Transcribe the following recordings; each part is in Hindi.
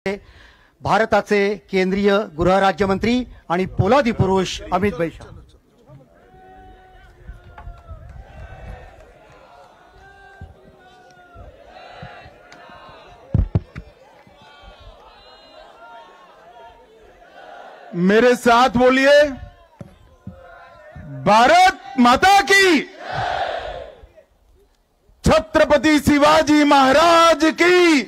भारताचे केंद्रीय गृहराज्यमंत्री आणि पोलादी पुरुष अमित भाई शाह। मेरे साथ बोलिए, भारत माता की, छत्रपति शिवाजी महाराज की,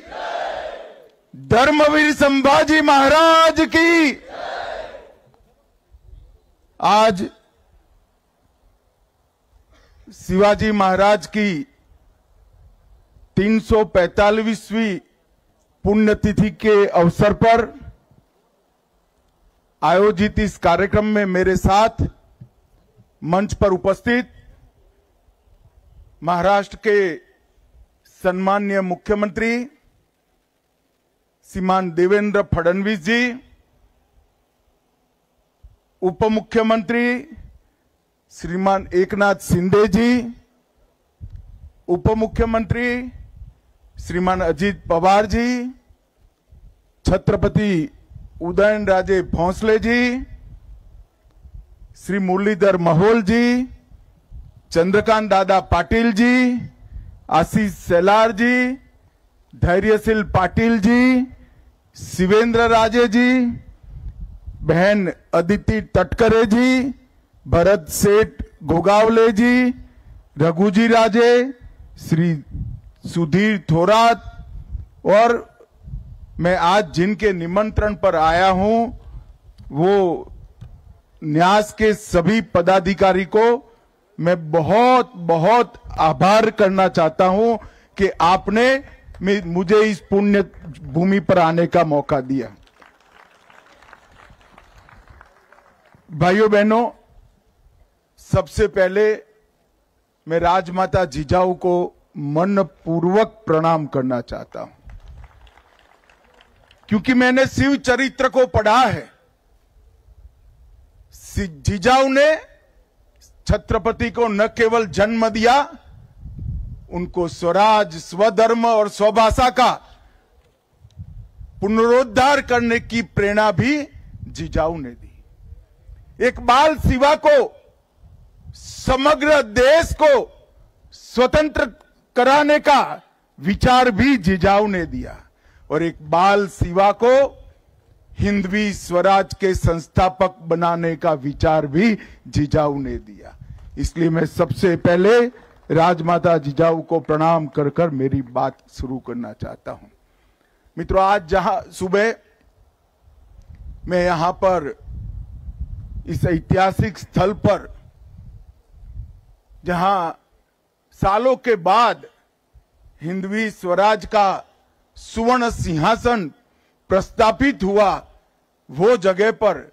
धर्मवीर संभाजी महाराज की। आज शिवाजी महाराज की 345वीं पुण्यतिथि के अवसर पर आयोजित इस कार्यक्रम में मेरे साथ मंच पर उपस्थित महाराष्ट्र के सम्माननीय मुख्यमंत्री श्रीमान देवेंद्र फडणवीस जी, उप मुख्यमंत्री श्रीमान एकनाथ शिंदे जी, उप मुख्यमंत्री श्रीमान अजित पवार जी, छत्रपति उदयनराजे भोंसले जी, श्री मुरलीधर महोल जी, चंद्रकांत दादा पाटिल जी, आशीष सेलार जी, धैर्यशील पाटिल जी, शिवेंद्र राजे जी, बहन अदिति तटकरे जी, भरत सेठ गोगावले जी, रघुजी राजे, श्री सुधीर थोरात और मैं आज जिनके निमंत्रण पर आया हूं वो न्यास के सभी पदाधिकारी को मैं बहुत बहुत आभार करना चाहता हूं कि आपने मुझे इस पुण्य भूमि पर आने का मौका दिया। भाइयों बहनों, सबसे पहले मैं राजमाता जिजाऊ को मनपूर्वक प्रणाम करना चाहता हूं, क्योंकि मैंने शिव चरित्र को पढ़ा है। जिजाऊ ने छत्रपति को न केवल जन्म दिया, उनको स्वराज, स्वधर्म और स्वभाषा का पुनरुद्धार करने की प्रेरणा भी जिजाऊ ने दी। एक बाल शिवा को, समग्र देश को स्वतंत्र कराने का विचार भी जिजाऊ ने दिया और एक बाल शिवा को हिंदवी स्वराज के संस्थापक बनाने का विचार भी जिजाऊ ने दिया। इसलिए मैं सबसे पहले राजमाता जिजाऊ को प्रणाम कर कर मेरी बात शुरू करना चाहता हूं। मित्रों, आज जहां सुबह मैं यहां पर इस ऐतिहासिक स्थल पर, जहां सालों के बाद हिंदवी स्वराज का सुवर्ण सिंहासन प्रस्थापित हुआ, वो जगह पर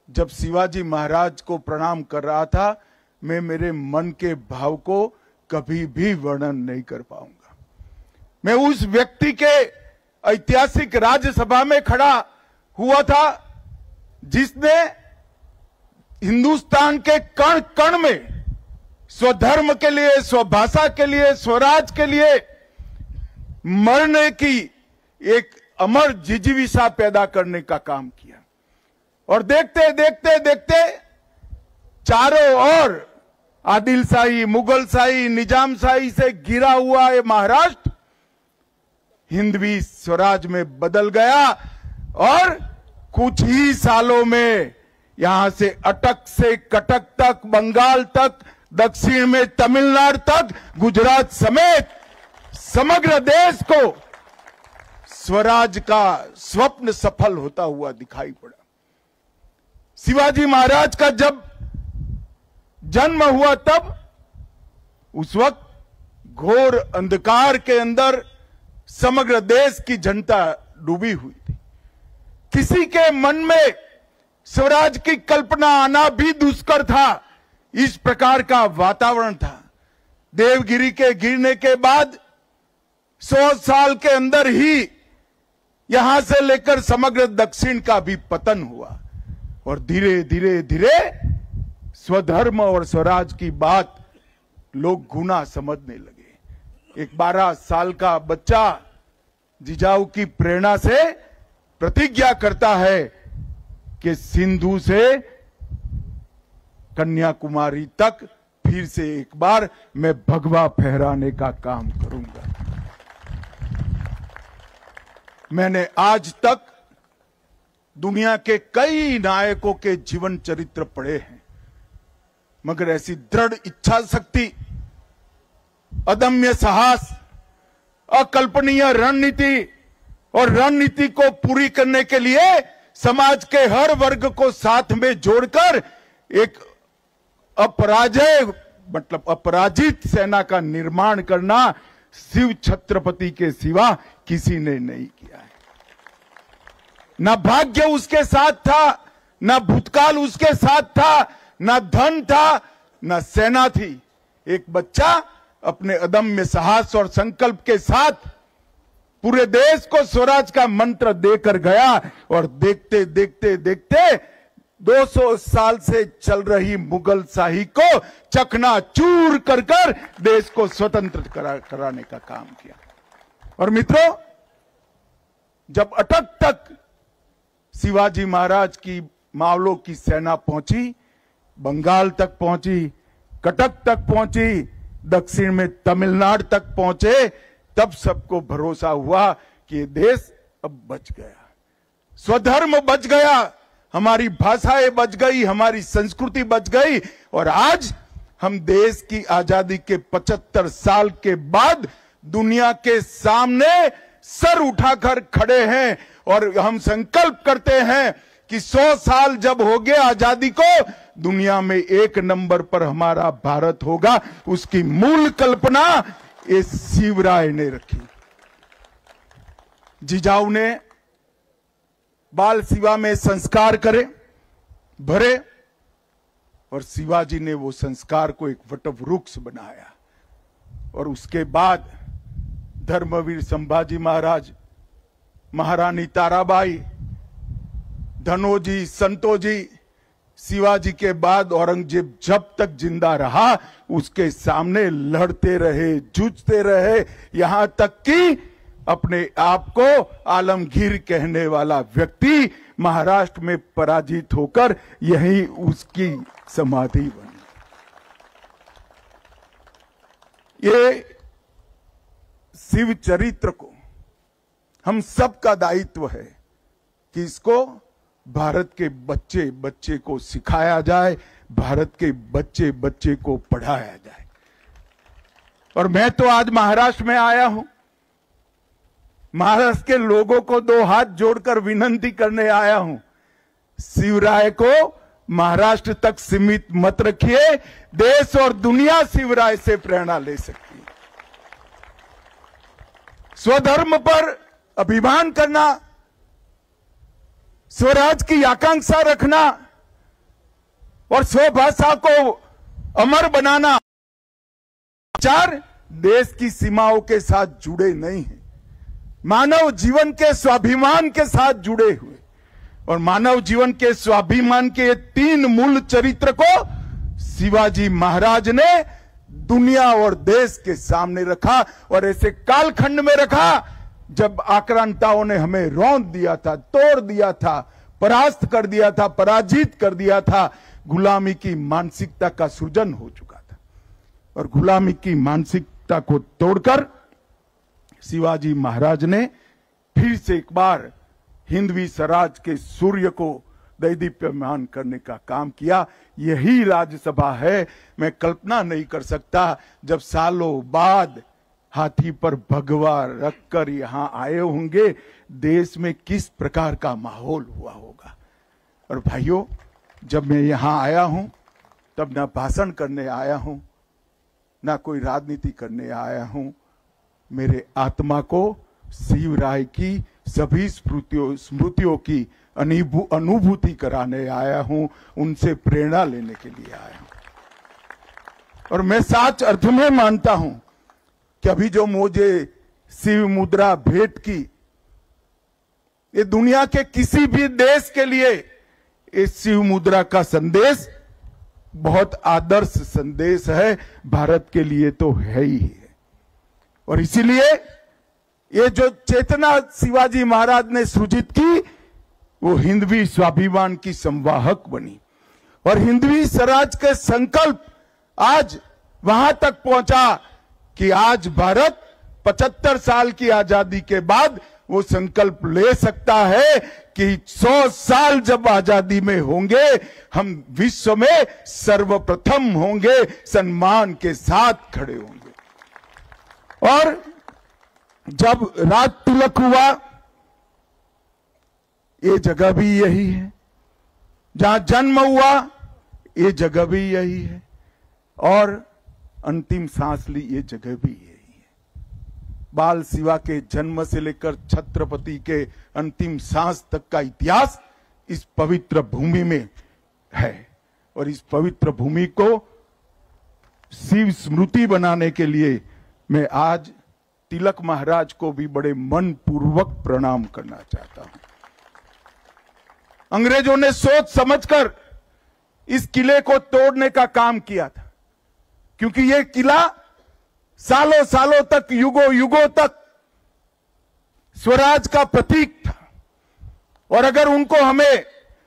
जब शिवाजी महाराज को प्रणाम कर रहा था, मैं मेरे मन के भाव को कभी भी वर्णन नहीं कर पाऊंगा। मैं उस व्यक्ति के ऐतिहासिक राज्यसभा में खड़ा हुआ था जिसने हिंदुस्तान के कण कण में स्वधर्म के लिए, स्वभाषा के लिए, स्वराज के लिए मरने की एक अमर जिजीविषा पैदा करने का काम किया। और देखते देखते देखते चारों ओर आदिलशाही, मुगलशाही, निजामशाही से घिरा हुआ ये महाराष्ट्र हिंदवी स्वराज में बदल गया और कुछ ही सालों में यहां से अटक से कटक तक, बंगाल तक, दक्षिण में तमिलनाडु तक, गुजरात समेत समग्र देश को स्वराज का स्वप्न सफल होता हुआ दिखाई पड़ा। शिवाजी महाराज का जब जन्म हुआ तब उस वक्त घोर अंधकार के अंदर समग्र देश की जनता डूबी हुई थी। किसी के मन में स्वराज की कल्पना आना भी दुष्कर था। इस प्रकार का वातावरण था। देवगिरी के गिरने के बाद 100 साल के अंदर ही यहां से लेकर समग्र दक्षिण का भी पतन हुआ और धीरे धीरे धीरे स्वधर्म और स्वराज की बात लोग गुना समझने लगे। एक 12 साल का बच्चा जिजाऊ की प्रेरणा से प्रतिज्ञा करता है कि सिंधु से कन्याकुमारी तक फिर से एक बार मैं भगवा फहराने का काम करूंगा। मैंने आज तक दुनिया के कई नायकों के जीवन चरित्र पढ़े हैं, मगर ऐसी दृढ़ इच्छा शक्ति, अदम्य साहस, अकल्पनीय रणनीति और रणनीति को पूरी करने के लिए समाज के हर वर्ग को साथ में जोड़कर एक अपराजित सेना का निर्माण करना शिव छत्रपति के सिवा किसी ने नहीं किया है। ना भाग्य उसके साथ था, ना भूतकाल उसके साथ था, ना धन था, ना सेना थी। एक बच्चा अपने अदम्य साहस और संकल्प के साथ पूरे देश को स्वराज का मंत्र देकर गया और देखते देखते देखते 200 साल से चल रही मुगल शाही को चकनाचूर कर कर देश को स्वतंत्र कराने का काम किया। और मित्रों, जब अटक तक शिवाजी महाराज की मावलों की सेना पहुंची, बंगाल तक पहुंची, कटक तक पहुंची, दक्षिण में तमिलनाडु तक पहुंचे, तब सबको भरोसा हुआ कि ये देश अब बच गया, स्वधर्म बच गया, हमारी भाषाएं बच गई, हमारी संस्कृति बच गई। और आज हम देश की आजादी के 75 साल के बाद दुनिया के सामने सर उठाकर खड़े हैं और हम संकल्प करते हैं कि 100 साल जब हो गए आजादी को, दुनिया में एक नंबर पर हमारा भारत होगा। उसकी मूल कल्पना ये शिवराय ने रखी। जिजाऊ ने बाल शिवा में संस्कार भरे और शिवाजी ने वो संस्कार को एक वटवृक्ष बनाया। और उसके बाद धर्मवीर संभाजी महाराज, महारानी ताराबाई, धनोजी, संतोजी, शिवाजी के बाद औरंगजेब जब तक जिंदा रहा उसके सामने लड़ते रहे, जूझते रहे, यहां तक कि अपने आप को आलमगीर कहने वाला व्यक्ति महाराष्ट्र में पराजित होकर यही उसकी समाधि बनी। ये शिव चरित्र को हम सबका दायित्व है कि इसको भारत के बच्चे बच्चे को सिखाया जाए, भारत के बच्चे बच्चे को पढ़ाया जाए। और मैं तो आज महाराष्ट्र में आया हूं, महाराष्ट्र के लोगों को 2 हाथ जोड़कर विनती करने आया हूं, शिवराय को महाराष्ट्र तक सीमित मत रखिए, देश और दुनिया शिवराय से प्रेरणा ले सकती है। स्वधर्म पर अभिमान करना, स्वराज की आकांक्षा रखना और स्वभाषा को अमर बनाना विचार देश की सीमाओं के साथ जुड़े नहीं हैं, मानव जीवन के स्वाभिमान के साथ जुड़े हुए। और मानव जीवन के स्वाभिमान के 3 मूल चरित्र को शिवाजी महाराज ने दुनिया और देश के सामने रखा और ऐसे कालखंड में रखा जब आक्रांताओं ने हमें रौंद दिया था, तोड़ दिया था, परास्त कर दिया था, पराजित कर दिया था। गुलामी की मानसिकता का सृजन हो चुका था और गुलामी की मानसिकता को तोड़कर शिवाजी महाराज ने फिर से एक बार हिंदवी स्वराज के सूर्य को दैदीप्यमान करने का काम किया। यही राज्यसभा है। मैं कल्पना नहीं कर सकता जब सालों बाद हाथी पर भगवा रखकर यहां आए होंगे, देश में किस प्रकार का माहौल हुआ होगा। और भाइयों, जब मैं यहां आया हूं तब ना भाषण करने आया हूं, ना कोई राजनीति करने आया हूं, मेरे आत्मा को शिवराय की सभी स्मृतियों की अनुभूति कराने आया हूं, उनसे प्रेरणा लेने के लिए आया हूं। और मैं सच अर्थ में मानता हूं कि अभी जो मुझे शिव मुद्रा भेंट की, ये दुनिया के किसी भी देश के लिए इस शिव मुद्रा का संदेश बहुत आदर्श संदेश है, भारत के लिए तो है ही है। और इसीलिए ये जो चेतना शिवाजी महाराज ने सृजित की, वो हिंदवी स्वाभिमान की संवाहक बनी और हिंदवी स्वराज के संकल्प आज वहां तक पहुंचा कि आज भारत 75 साल की आजादी के बाद वो संकल्प ले सकता है कि 100 साल जब आजादी में होंगे हम विश्व में सर्वप्रथम होंगे, सम्मान के साथ खड़े होंगे। और जब राज तिलक हुआ, ये जगह भी यही है, जहां जन्म हुआ ये जगह भी यही है, और अंतिम सांस ली ये जगह भी यही है। बाल शिवा के जन्म से लेकर छत्रपति के अंतिम सांस तक का इतिहास इस पवित्र भूमि में है, और इस पवित्र भूमि को शिव स्मृति बनाने के लिए मैं आज तिलक महाराज को भी बड़े मन पूर्वक प्रणाम करना चाहता हूं। अंग्रेजों ने सोच समझकर इस किले को तोड़ने का काम किया था, क्योंकि यह किला सालों सालों तक, युगों युगों तक स्वराज का प्रतीक था, और अगर उनको हमें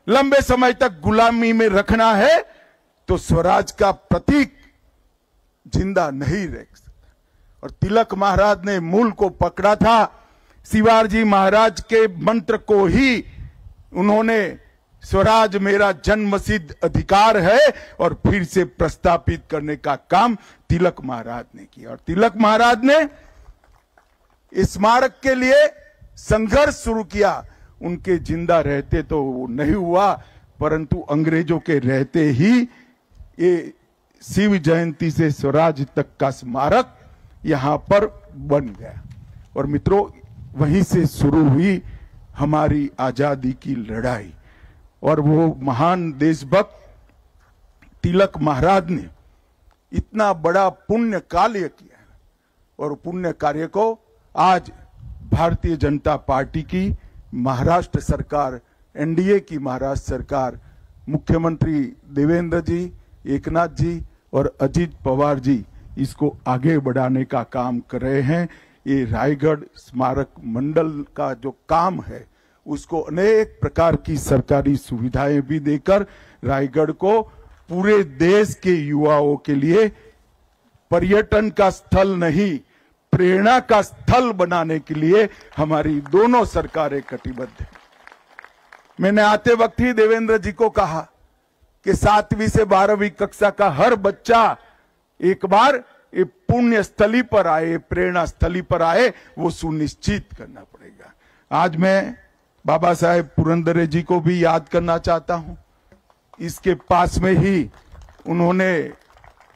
लंबे समय तक गुलामी में रखना है तो स्वराज का प्रतीक जिंदा नहीं रह सकता। और तिलक महाराज ने मूल को पकड़ा था, शिवाजी महाराज के मंत्र को ही उन्होंने स्वराज मेरा जन्मसिद्ध अधिकार है और फिर से प्रस्तापित करने का काम तिलक महाराज ने किया। और तिलक महाराज ने इस स्मारक के लिए संघर्ष शुरू किया। उनके जिंदा रहते तो वो नहीं हुआ, परंतु अंग्रेजों के रहते ही ये शिव जयंती से स्वराज तक का स्मारक यहां पर बन गया। और मित्रों, वहीं से शुरू हुई हमारी आजादी की लड़ाई, और वो महान देशभक्त तिलक महाराज ने इतना बड़ा पुण्य कार्य किया, और पुण्य कार्य को आज भारतीय जनता पार्टी की महाराष्ट्र सरकार, एनडीए की महाराष्ट्र सरकार, मुख्यमंत्री देवेंद्र जी, एकनाथ जी और अजित पवार जी इसको आगे बढ़ाने का काम कर रहे हैं। ये रायगढ़ स्मारक मंडल का जो काम है उसको अनेक प्रकार की सरकारी सुविधाएं भी देकर रायगढ़ को पूरे देश के युवाओं के लिए पर्यटन का स्थल नहीं, प्रेरणा का स्थल बनाने के लिए हमारी दोनों सरकारें कटिबद्ध हैं। मैंने आते वक्त ही देवेंद्र जी को कहा कि 7वीं से 12वीं कक्षा का हर बच्चा एक बार ये पुण्य स्थली पर आए, प्रेरणा स्थली पर आए, वो सुनिश्चित करना पड़ेगा। आज मैं बाबा साहेब पुरंदरे जी को भी याद करना चाहता हूं। इसके पास में ही उन्होंने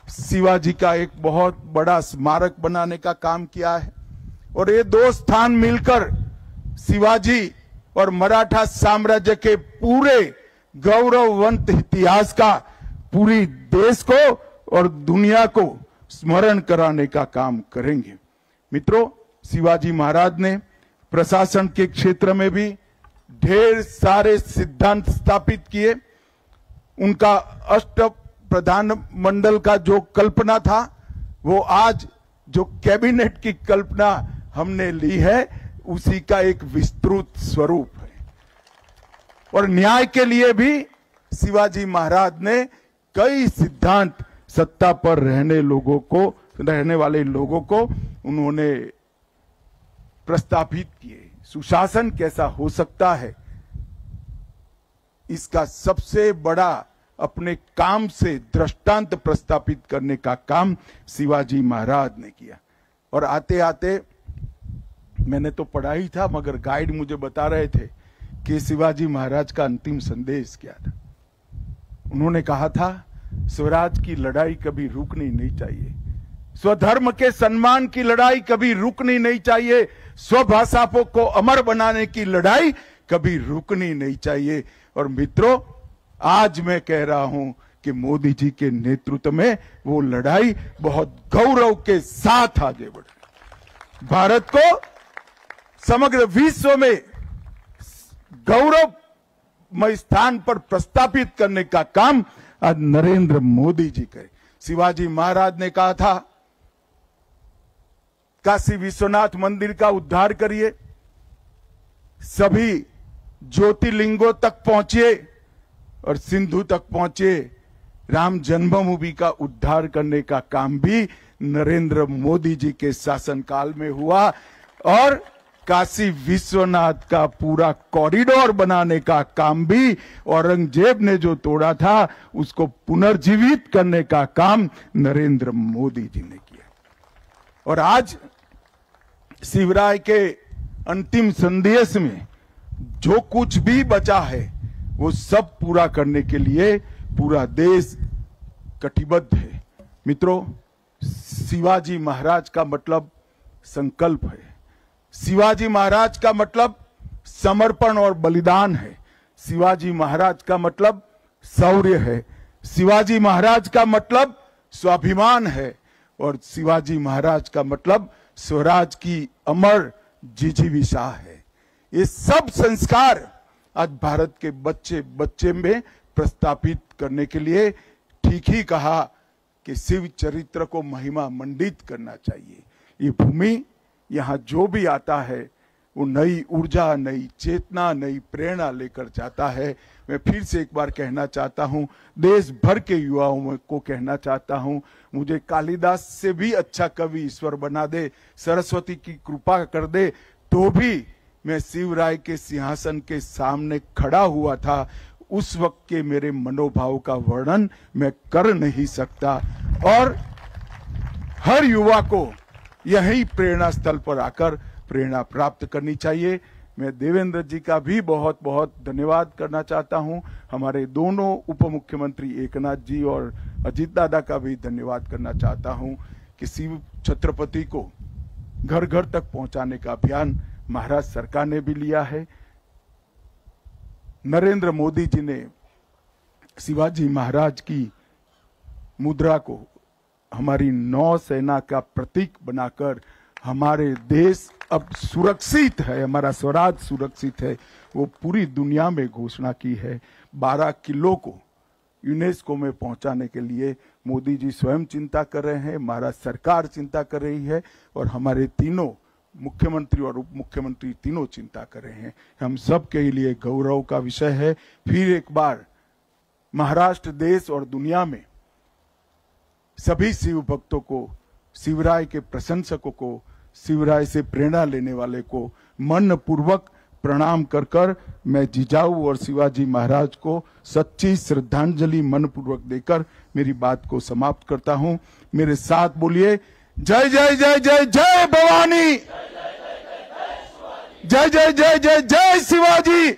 शिवाजी का एक बहुत बड़ा स्मारक बनाने का काम किया है, और ये दो स्थान मिलकर शिवाजी और मराठा साम्राज्य के पूरे गौरववंत इतिहास का पूरी देश को और दुनिया को स्मरण कराने का काम करेंगे। मित्रों, शिवाजी महाराज ने प्रशासन के क्षेत्र में भी ढेर सारे सिद्धांत स्थापित किए। उनका अष्ट प्रधान मंडल का जो कल्पना था, वो आज जो कैबिनेट की कल्पना हमने ली है उसी का एक विस्तृत स्वरूप है। और न्याय के लिए भी शिवाजी महाराज ने कई सिद्धांत सत्ता पर रहने वाले लोगों को उन्होंने प्रस्तापित किए। सुशासन कैसा हो सकता है, इसका सबसे बड़ा अपने काम से दृष्टांत प्रस्तापित करने का काम शिवाजी महाराज ने किया। और आते आते मैंने तो पढ़ा ही था, मगर गाइड मुझे बता रहे थे कि शिवाजी महाराज का अंतिम संदेश क्या था। उन्होंने कहा था, स्वराज की लड़ाई कभी रुकनी नहीं चाहिए, स्वधर्म के सम्मान की लड़ाई कभी रुकनी नहीं चाहिए, स्वभाषा को अमर बनाने की लड़ाई कभी रुकनी नहीं चाहिए। और मित्रों, आज मैं कह रहा हूं कि मोदी जी के नेतृत्व में वो लड़ाई बहुत गौरव के साथ आगे बढ़ रही। भारत को समग्र विश्व में गौरवमय स्थान पर प्रस्तापित करने का काम आज नरेंद्र मोदी जी करे। शिवाजी महाराज ने कहा था, काशी विश्वनाथ मंदिर का उद्धार करिए, सभी ज्योतिर्लिंगों तक पहुंचे और सिंधु तक पहुंचे। राम जन्मभूमि का उद्धार करने का काम भी नरेंद्र मोदी जी के शासनकाल में हुआ और काशी विश्वनाथ का पूरा कॉरिडोर बनाने का काम भी औरंगजेब ने जो तोड़ा था उसको पुनर्जीवित करने का काम नरेंद्र मोदी जी ने किया। और आज शिवराय के अंतिम संदेश में जो कुछ भी बचा है वो सब पूरा करने के लिए पूरा देश कटिबद्ध है। मित्रों, शिवाजी महाराज का मतलब संकल्प है। शिवाजी महाराज का मतलब समर्पण और बलिदान है। शिवाजी महाराज का मतलब शौर्य है। शिवाजी महाराज का मतलब स्वाभिमान है और शिवाजी महाराज का मतलब स्वराज की अमर जिजीविषा है। ये सब संस्कार आज भारत के बच्चे बच्चे में प्रस्थापित करने के लिए ठीक ही कहा कि शिव चरित्र को महिमा मंडित करना चाहिए। ये भूमि यहाँ जो भी आता है वो नई ऊर्जा, नई चेतना, नई प्रेरणा लेकर जाता है। मैं फिर से एक बार कहना चाहता हूँ, देश भर के युवाओं को कहना चाहता हूँ, मुझे कालिदास से भी अच्छा कवि ईश्वर बना दे, सरस्वती की कृपा कर दे, तो भी मैं शिवराय के सिंहासन के सामने खड़ा हुआ था। उस वक्त के मेरे मनोभाव का वर्णन मैं कर नहीं सकता। और हर युवा को यही प्रेरणा स्थल पर आकर प्रेरणा प्राप्त करनी चाहिए। मैं देवेंद्र जी का भी बहुत बहुत धन्यवाद करना चाहता हूं। हमारे दोनों उप मुख्यमंत्री एकनाथ जी और अजीत दादा का भी धन्यवाद करना चाहता हूं कि शिव छत्रपति को घर घर तक पहुंचाने का अभियान महाराष्ट्र सरकार ने भी लिया है। नरेंद्र मोदी जी ने शिवाजी महाराज की मुद्रा को हमारी नौसेना का प्रतीक बनाकर हमारे देश अब सुरक्षित है, हमारा स्वराज सुरक्षित है, वो पूरी दुनिया में घोषणा की है। 12 किलो को यूनेस्को में पहुंचाने के लिए मोदी जी स्वयं चिंता कर रहे हैं, महाराष्ट्र सरकार चिंता कर रही है और हमारे तीनों मुख्यमंत्री और उप मुख्यमंत्री तीनों चिंता कर रहे हैं। हम सब के लिए गौरव का विषय है। फिर एक बार महाराष्ट्र देश और दुनिया में सभी शिव भक्तों को, शिवराय के प्रशंसकों को, शिवराय से प्रेरणा लेने वाले को मन पूर्वक प्रणाम कर कर मैं जिजाऊ और शिवाजी महाराज को सच्ची श्रद्धांजलि मन पूर्वक देकर मेरी बात को समाप्त करता हूं। मेरे साथ बोलिए, जय जय जय जय जय भवानी, जय जय जय जय जय शिवाजी,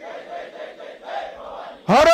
हर